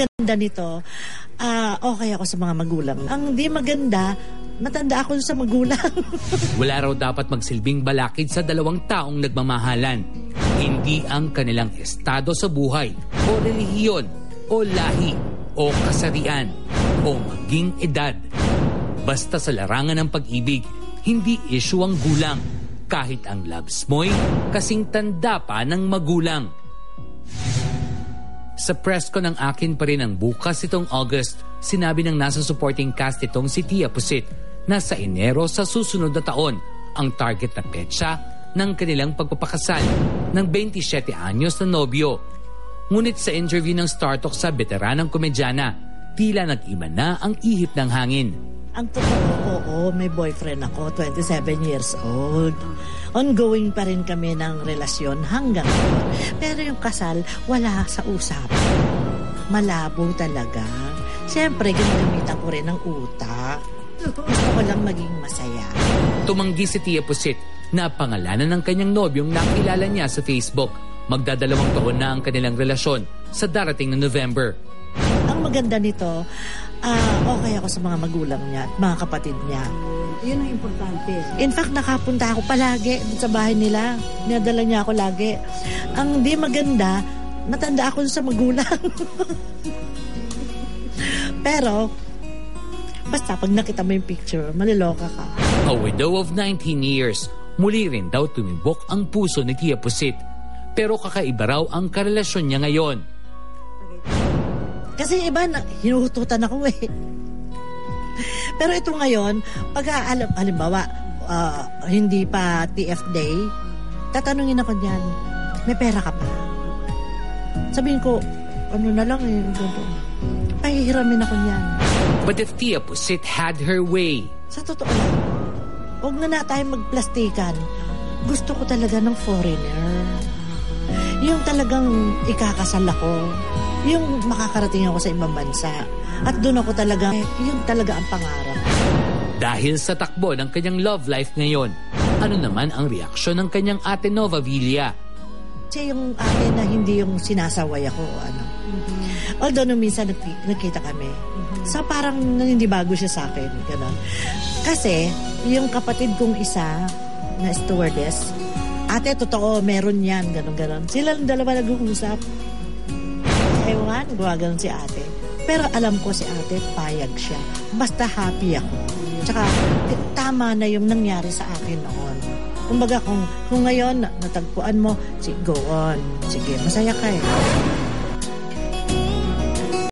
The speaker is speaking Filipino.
maganda nito, okay ako sa mga magulang. Ang di maganda, matanda ako sa magulang. Wala raw dapat magsilbing balakid sa dalawang taong nagmamahalan. Hindi ang kanilang estado sa buhay, o relihiyon, o lahi, o kasarian, o maging edad. Basta sa larangan ng pag-ibig, hindi issue ang gulang. Kahit ang loves mo'y kasing tanda pa ng magulang. Sa press ko ng Akin Pa Rin ang bukas itong August, sinabi ng nasa supporting cast itong si Tia Pusit na sa Enero sa susunod na taon ang target na petsa ng kanilang pagpapakasal ng 27 anyos na nobyo. Ngunit sa interview ng Star Talk sa veteranang komedyana, tila nag-iba na ang ihip ng hangin. Ang totoo, may boyfriend ako, 27 years old. Ongoing pa rin kami ng relasyon hanggang ngayon. Pero yung kasal, wala sa usapan. Malabo talaga. Siyempre, ginagamitan ko rin ng utak. Gusto ko lang maging masaya. Tumanggi si Tia Pusit na pangalanan ng kanyang nobyong nakilala niya sa Facebook. Magdadalawang taon na ang kanilang relasyon sa darating na November. Ang maganda nito, okay ako sa mga magulang niya at mga kapatid niya. Yun ang importante. In fact, nakapunta ako palagi sa bahay nila. Dinadala niya ako lagi. Ang di maganda, matanda ako sa magulang. Pero, basta pag nakita mo yung picture, maliloka ka. A widow of 19 years, muli rin daw tumibok ang puso ni Tia Pusit. Pero kakaiba raw ang karelasyon niya ngayon. Kasi iba, hinuhututan ako eh. Pero ito ngayon, pag halimbawa, hindi pa TF Day, tatanungin ako niyan, may pera ka pa? Sabihin ko, ano na lang eh, pahihiramin ako niyan. But if Tia Pusit had her way, sa totoo lang, huwag na tayo magplastikan. Gusto ko talaga ng foreigner. Yung talagang ikakasal ako. Yung makakarating ako sa ibang bansa. At doon ako talaga, yung talaga ang pangarap. Dahil sa takbo ng kanyang love life ngayon, ano naman ang reaksyon ng kanyang ate Nova Villa? Kasi yung ate na hindi yung sinasaway ako. Although nung minsan nagkita kami. So parang hindi bago siya sa akin. Ganun. Kasi yung kapatid kong isa na stewardess, ate, totoo, meron yan. Ganun. Sila lang dalawa nag-uusap. Ewan, gumagano'n si ate. Pero alam ko si ate, payag siya. Basta happy ako. Tsaka, tama na yung nangyari sa akin noon. Kumbaga, kung ngayon natagpuan mo, go on. Sige, masaya ka eh.